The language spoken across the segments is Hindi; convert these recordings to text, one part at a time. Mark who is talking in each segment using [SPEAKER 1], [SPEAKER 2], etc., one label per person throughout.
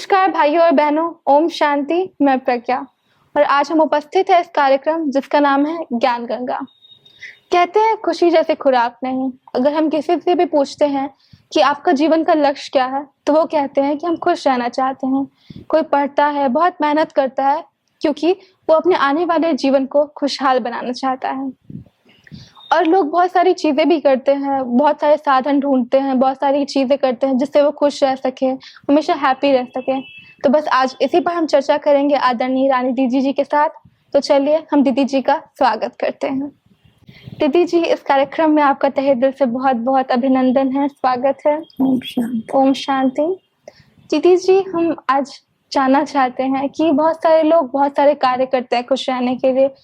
[SPEAKER 1] नमस्कार भाइयों और बहनों, ओम शांति। मैं प्रज्ञा और आज हम उपस्थित हैं इस कार्यक्रम जिसका नाम है ज्ञान गंगा। कहते हैं खुशी जैसे खुराक नहीं। अगर हम किसी से भी पूछते हैं कि आपका जीवन का लक्ष्य क्या है, तो वो कहते हैं कि हम खुश रहना चाहते हैं। कोई पढ़ता है, बहुत मेहनत करता है क्योंकि वो अपने आने वाले जीवन को खुशहाल बनाना चाहता है। और लोग बहुत सारी चीज़ें भी करते हैं, बहुत सारे साधन ढूँढते हैं, बहुत सारी चीज़ें करते हैं जिससे वो खुश रह सकें, हमेशा हैप्पी रह सकें। तो बस आज इसी पर हम चर्चा करेंगे आदरणीय रानी दीदी जी के साथ। तो चलिए हम दीदी जी का स्वागत करते हैं। दीदी जी, इस कार्यक्रम में आपका तहे दिल से बहुत-बहुत अभिनंदन है, स्वागत है।
[SPEAKER 2] ओम शांति।
[SPEAKER 1] ओम शांति। दीदी जी, हम आज जानना चाहते हैं कि बहुत सारे लोग बहुत सारे कार्य करते हैं खुश रहने के लिए।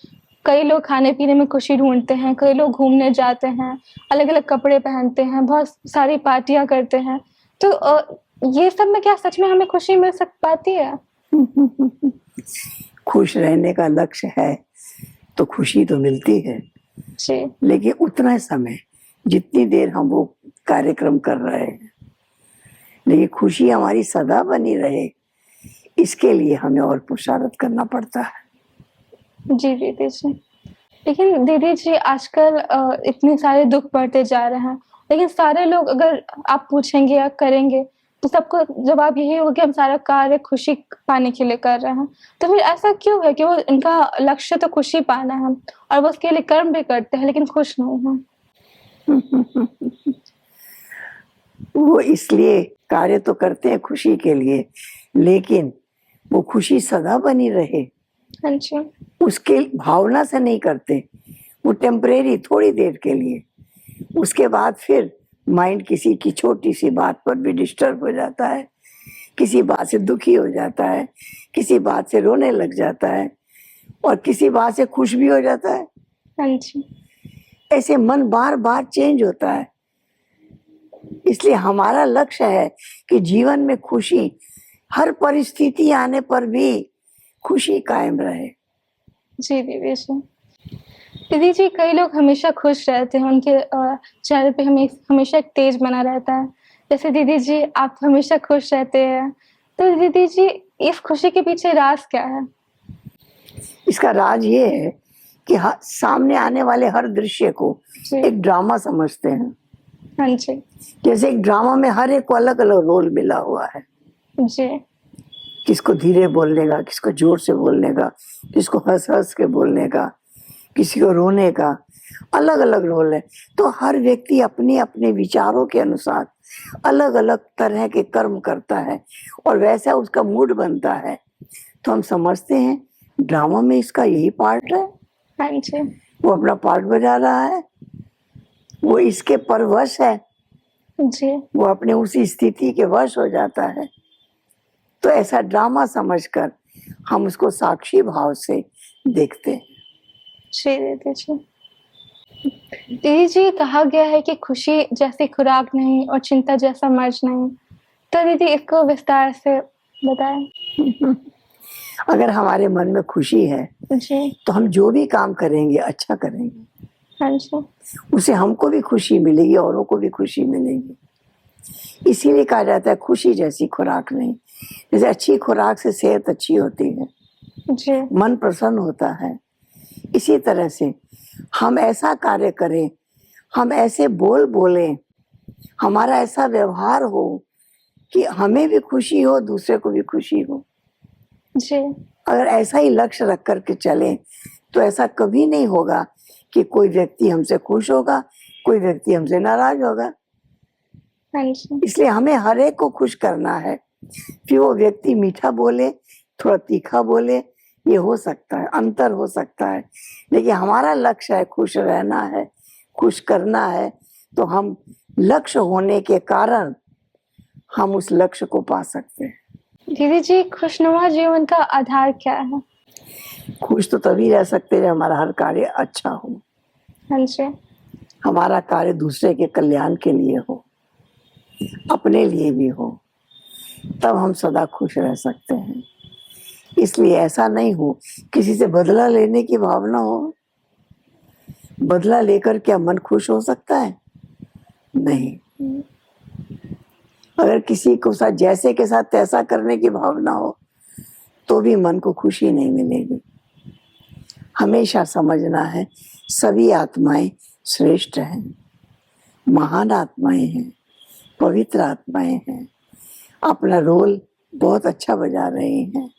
[SPEAKER 1] कई लोग खाने-पीने में खुशी ढूँढते हैं, कई लोग घूमने जाते हैं, अलग-अलग कपड़े पहनते हैं, बहुत सारी पार्टियाँ करते हैं। तो ये सब में क्या सच में हमें खुशी मिल सक पाती है?
[SPEAKER 2] खुश रहने का लक्ष्य है तो खुशी तो मिलती है,
[SPEAKER 1] जी,
[SPEAKER 2] लेकिन उतना समय जितनी देर हम वो कार्यक्रम कर रहे हैं, लेकिन खुशी हमारी सदा बनी रहे, इसके लिए हमें और पुरुषार्थ करना पड़ता है।
[SPEAKER 1] जी दीदी जी। लेकिन दीदी जी आजकल इतने सारे दुःख बढ़ते जा रहे हैं, लेकिन सारे लोग अगर आप पूछेंगे या करेंगे, तो सबका जवाब यही होगा कि हम सारा कार्य खुशी पाने के लिए कर रहे हैं। तो फिर ऐसा क्यों है कि वो उनका लक्ष्य तो खुशी पाना है और वो उसके लिए कर्म भी करते हैं लेकिन खुश नहीं हैं?
[SPEAKER 2] वो इसलिए कार्य तो करते हैं खुशी के लिए, लेकिन वो खुशी सदा बनी रहे
[SPEAKER 1] हाँ जी,
[SPEAKER 2] उसके भावना से नहीं करते। वो टेम्परेरी, थोड़ी देर के लिए। उसके बाद फिर माइंड किसी की छोटी सी बात पर भी डिस्टर्ब हो जाता है, किसी बात से दुखी हो जाता है, किसी बात से रोने लग जाता है और किसी बात से खुश भी हो जाता है।
[SPEAKER 1] हाँ जी,
[SPEAKER 2] ऐसे मन बार बार चेंज होता है। इसलिए हमारा लक्ष्य है कि जीवन में खुशी, हर परिस्थिति आने पर भी खुशी कायम रहे।
[SPEAKER 1] जी दीदी जी। दीदी जी, कई लोग हमेशा खुश रहते हैं, उनके चेहरे पे हमेशा एक तेज बना रहता है। जैसे दीदी जी, आप हमेशा खुश रहते हैं, तो दीदी जी इस खुशी के पीछे राज़ क्या है?
[SPEAKER 2] इसका राज ये है कि सामने आने वाले हर दृश्य को
[SPEAKER 1] जी,
[SPEAKER 2] एक ड्रामा समझते हैं।
[SPEAKER 1] हाँ जी,
[SPEAKER 2] जैसे एक ड्रामा में हर एक को अलग अलग रोल मिला हुआ है।
[SPEAKER 1] जी,
[SPEAKER 2] किसको धीरे बोलने का, किसको जोर से बोलने का, किसको हंस हंस के बोलने का, किसी को रोने का, अलग अलग रोल है। तो हर व्यक्ति अपने अपने विचारों के अनुसार अलग अलग तरह के कर्म करता है और वैसा उसका मूड बनता है। तो हम समझते हैं ड्रामा में इसका यही पार्ट है,
[SPEAKER 1] हाँ जी,
[SPEAKER 2] वो अपना पार्ट बजा रहा है, वो इसके परवश है,
[SPEAKER 1] जी,
[SPEAKER 2] वो अपने उसी स्थिति के वश हो जाता है। तो ऐसा ड्रामा समझकर हम उसको साक्षी भाव से देखते हैं।
[SPEAKER 1] जी दीदी जी। दीदी जी, कहा गया है कि खुशी जैसी खुराक नहीं और चिंता जैसा मर्ज नहीं। तो दीदी इसको विस्तार से बताएँ?
[SPEAKER 2] अगर हमारे मन में खुशी है
[SPEAKER 1] जी,
[SPEAKER 2] तो हम जो भी काम करेंगे अच्छा करेंगे,
[SPEAKER 1] हाँ जी,
[SPEAKER 2] उससे हमको भी खुशी मिलेगी, औरों को भी खुशी मिलेगी। इसीलिए कहा जाता है खुशी जैसी खुराक नहीं। जैसे अच्छी खुराक से सेहत अच्छी होती है,
[SPEAKER 1] जी,
[SPEAKER 2] मन प्रसन्न होता है, इसी तरह से हम ऐसा कार्य करें, हम ऐसे बोल बोलें, हमारा ऐसा व्यवहार हो कि हमें भी खुशी हो, दूसरे को भी खुशी हो।
[SPEAKER 1] जी,
[SPEAKER 2] अगर ऐसा ही लक्ष्य रख करके चलें तो ऐसा कभी नहीं होगा कि कोई व्यक्ति हमसे खुश होगा, कोई व्यक्ति हमसे नाराज होगा।
[SPEAKER 1] हाँ जी,
[SPEAKER 2] इसलिए हमें हर एक को खुश करना है। फिर वो व्यक्ति मीठा बोले, थोड़ा तीखा बोले, ये हो सकता है, अंतर हो सकता है, लेकिन हमारा लक्ष्य है खुश रहना है, खुश करना है। तो हम लक्ष्य होने के कारण हम उस लक्ष्य को पा सकते हैं।
[SPEAKER 1] दीदी जी, खुशनुमा जीवन का आधार क्या है?
[SPEAKER 2] खुश तो तभी रह सकते हैं जब हमारा हर कार्य अच्छा हो,
[SPEAKER 1] हाँ जी,
[SPEAKER 2] हमारा कार्य दूसरे के कल्याण के लिए हो, अपने लिए भी हो, तब हम सदा खुश रह सकते हैं। इसलिए ऐसा नहीं हो किसी से बदला लेने की भावना हो। बदला लेकर क्या मन खुश हो सकता है? नहीं। अगर किसी को साथ जैसे के साथ तैसा करने की भावना हो तो भी मन को खुशी नहीं मिलेगी। हमेशा समझना है सभी आत्माएं श्रेष्ठ हैं, महान आत्माएं हैं, पवित्र आत्माएं हैं, अपना रोल बहुत अच्छा बजा रहे हैं,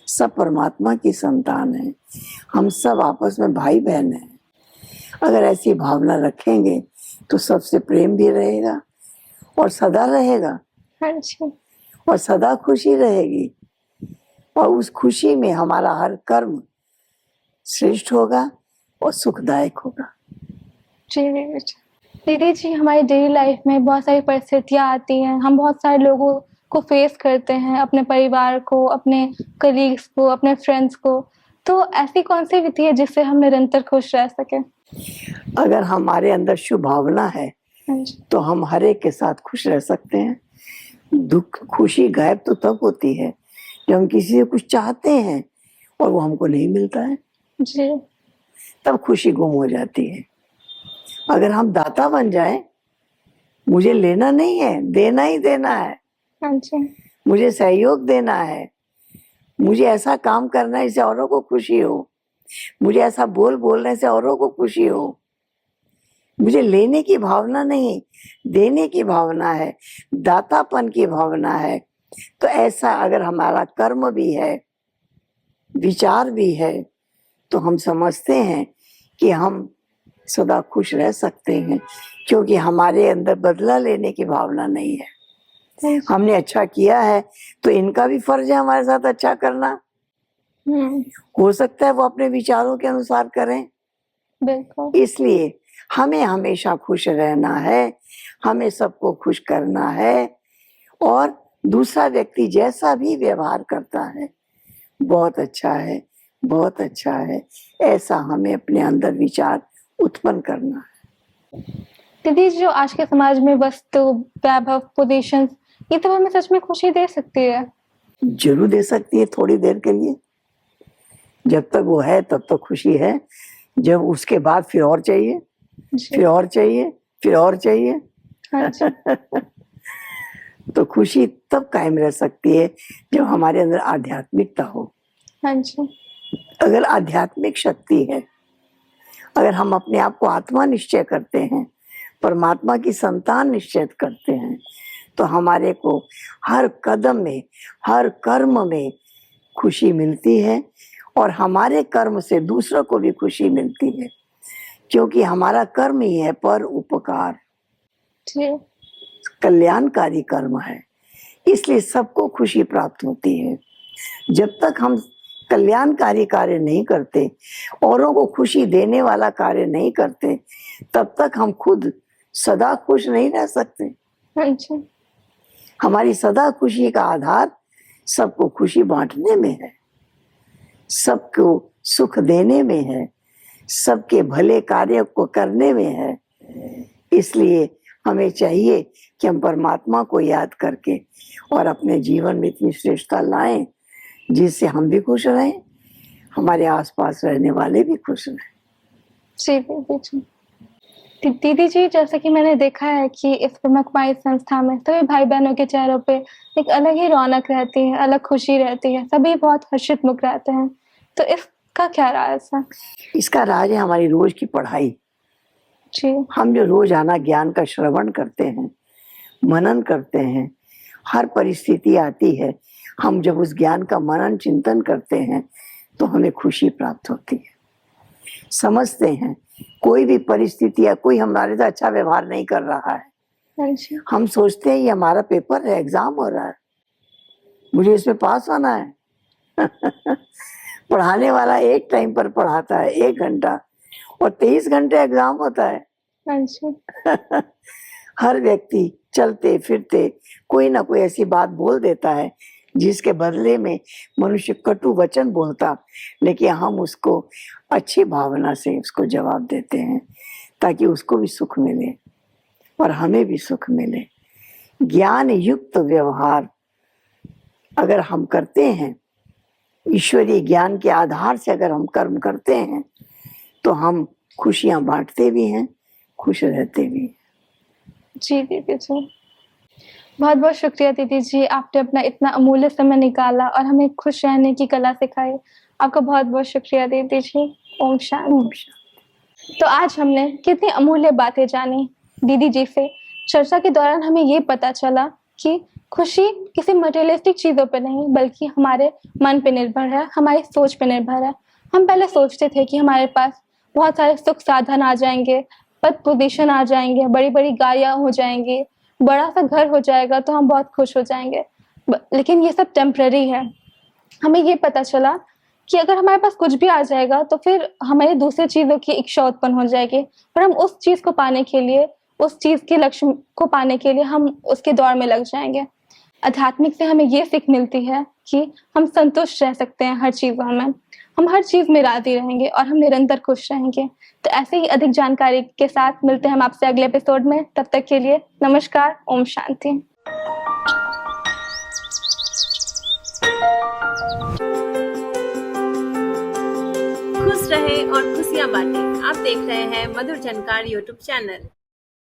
[SPEAKER 2] सब परमात्मा की संतान है, हम सब आपस में भाई बहन हैं। अगर ऐसी भावना रखेंगे तो सबसे प्रेम भी रहेगा और सदा रहेगा
[SPEAKER 1] हाँ जी।
[SPEAKER 2] और सदा खुशी रहेगी, और उस खुशी में हमारा हर कर्म श्रेष्ठ होगा और सुखदायक होगा।
[SPEAKER 1] जी दीदी जी। दीदी जी, हमारी डेली लाइफ में बहुत सारी परिस्थितियाँ आती हैं, हम बहुत सारे लोगों को फेस करते हैं, अपने परिवार को, अपने कलीग्स को, अपने फ्रेंड्स को। तो ऐसी कौन सी विधि है जिससे हम निरंतर खुश रह सकें?
[SPEAKER 2] अगर हमारे अंदर शुभ भावना है
[SPEAKER 1] हाँ जी।
[SPEAKER 2] तो हम हर एक के साथ खुश रह सकते हैं। दुख खुशी गायब तो तब होती है जब हम किसी से कुछ चाहते हैं और वो हमको नहीं मिलता है,
[SPEAKER 1] जी।
[SPEAKER 2] तब खुशी गुम हो जाती है। अगर हम दाता बन जाएं, मुझे लेना नहीं है, देना ही देना है,
[SPEAKER 1] हाँ जी।
[SPEAKER 2] मुझे सहयोग देना है, मुझे ऐसा काम करना है जिससे औरों को खुशी हो, मुझे ऐसा बोलने से औरों को खुशी हो, मुझे लेने की भावना नहीं, देने की भावना है, दातापन की भावना है, तो ऐसा अगर हमारा कर्म भी है, विचार भी है, तो हम समझते हैं कि हम सदा खुश रह सकते हैं, क्योंकि हमारे अंदर बदला लेने की भावना नहीं है।
[SPEAKER 1] हाँ जी।
[SPEAKER 2] हमने अच्छा किया है तो इनका भी फर्ज है हमारे साथ अच्छा करना। हो सकता है वो अपने विचारों के अनुसार करें,
[SPEAKER 1] बिल्कुल।
[SPEAKER 2] इसलिए हमें हमेशा खुश रहना है, हमें सबको खुश करना है, और दूसरा व्यक्ति जैसा भी व्यवहार करता है बहुत अच्छा है, बहुत अच्छा है, ऐसा हमें अपने अंदर विचार उत्पन्न करना है।
[SPEAKER 1] दीदी, जो आज के समाज में वस्तु, वैभव, पोजीशंस, ये तो हमें सच में खुशी दे सकती है?
[SPEAKER 2] जरूर दे सकती है, थोड़ी देर के लिए। जब तक वो है तब तक खुशी है, जब उसके बाद फिर और चाहिए,
[SPEAKER 1] जी।
[SPEAKER 2] फिर और चाहिए, फिर और चाहिए,
[SPEAKER 1] हाँ जी।
[SPEAKER 2] तो खुशी तब कायम रह सकती है जब हमारे अंदर आध्यात्मिकता हो।
[SPEAKER 1] हाँ जी।
[SPEAKER 2] अगर आध्यात्मिक शक्ति है, अगर हम अपने आप को आत्मा निश्चय करते हैं, परमात्मा की संतान निश्चित करते हैं, तो हमारे को हर कदम में, हर कर्म में खुशी मिलती है, और हमारे कर्म से दूसरों को भी खुशी मिलती है, क्योंकि हमारा कर्म ही है पर उपकार,
[SPEAKER 1] जी।
[SPEAKER 2] कल्याणकारी कर्म है, इसलिए सबको खुशी प्राप्त होती है। जब तक हम कल्याणकारी कार्य नहीं करते, औरों को खुशी देने वाला कार्य नहीं करते, तब तक हम खुद सदा खुश नहीं रह सकते।
[SPEAKER 1] हाँ जी।
[SPEAKER 2] हमारी सदा खुशी का आधार सबको खुशी बांटने में है, सबको सुख देने में है, सबके भले कार्य को करने में है। इसलिए हमें चाहिए कि हम परमात्मा को याद करके और अपने जीवन में इतनी श्रेष्ठता लाएं जिससे हम भी खुश रहें, हमारे आसपास रहने वाले भी खुश रहें।
[SPEAKER 1] जी दीदी जी। दीदी जी, जैसा कि मैंने देखा है कि इस ब्रह्म कुमारी संस्था में सभी भाई बहनों के चेहरों पे एक अलग ही रौनक रहती है, अलग खुशी रहती है, सभी बहुत हर्षित मुख रहते हैं। तो इसका क्या राज है?
[SPEAKER 2] इसका राज है हमारी रोज की पढ़ाई।
[SPEAKER 1] जी।
[SPEAKER 2] हम जो रोजाना ज्ञान का श्रवण करते हैं, मनन करते हैं, हर परिस्थिति आती है, हम जब उस ज्ञान का मनन चिंतन करते हैं तो हमें खुशी प्राप्त होती है। समझते हैं कोई भी परिस्थिति या कोई हमारे साथ अच्छा व्यवहार नहीं कर रहा है,
[SPEAKER 1] हाँ जी।
[SPEAKER 2] हम सोचते हैं ये हमारा पेपर है, एग्जाम हो रहा है, मुझे इसमें पास होना है। पढ़ाने वाला एक टाइम पर पढ़ाता है 1 घंटा, और 23 घंटे एग्जाम होता है।
[SPEAKER 1] हाँ जी।
[SPEAKER 2] हर व्यक्ति चलते फिरते कोई ना कोई ऐसी बात बोल देता है जिसके बदले में मनुष्य कटु वचन बोलता, लेकिन हम उसको अच्छी भावना से उसको जवाब देते हैं ताकि उसको भी सुख मिले और हमें भी सुख मिले। ज्ञान युक्त व्यवहार अगर हम करते हैं, ईश्वरीय ज्ञान के आधार से अगर हम कर्म करते हैं, तो हम खुशियां बांटते भी हैं, खुश रहते भी हैं।
[SPEAKER 1] जी दीदी जी। बहुत बहुत शुक्रिया दीदी जी, आपने अपना इतना अमूल्य समय निकाला और हमें खुश रहने की कला सिखाई। आपका बहुत बहुत शुक्रिया दीदी जी। ओम शांति।
[SPEAKER 2] ओम शांति।
[SPEAKER 1] तो आज हमने कितनी अमूल्य बातें जानी दीदी जी से। चर्चा के दौरान हमें ये पता चला कि खुशी किसी मटेरियलिस्टिक चीज़ों पे नहीं बल्कि हमारे मन पे निर्भर है, हमारी सोच पे निर्भर है। हम पहले सोचते थे कि हमारे पास बहुत सारे सुख साधन आ जाएंगे, पद पोजीशन आ जाएंगे, बड़ी बड़ी गाड़ियाँ हो जाएंगी, बड़ा सा घर हो जाएगा तो हम बहुत खुश हो जाएंगे। लेकिन ये सब टेम्पररी है। हमें ये पता चला कि अगर हमारे पास कुछ भी आ जाएगा तो फिर हमें दूसरी चीज़ों की इच्छा उत्पन्न हो जाएगी, पर हम उस चीज़ को पाने के लिए, उस चीज़ के लक्ष्य को पाने के लिए हम उसके दौड़ में लग जाएँगे। आध्यात्मिक से हमें ये सीख मिलती है कि हम संतुष्ट रह सकते हैं हर चीज़ों में। हम हर चीज़ में राज़ी रहेंगे और हम निरंतर खुश रहेंगे। तो ऐसे ही अधिक जानकारी के साथ मिलते हैं हम आपसे अगले एपिसोड में। तब तक के लिए नमस्कार, ओम शांति।
[SPEAKER 3] खुश रहे और खुशियां बांटे। आप देख रहे हैं मधुर झनकार यूट्यूब चैनल।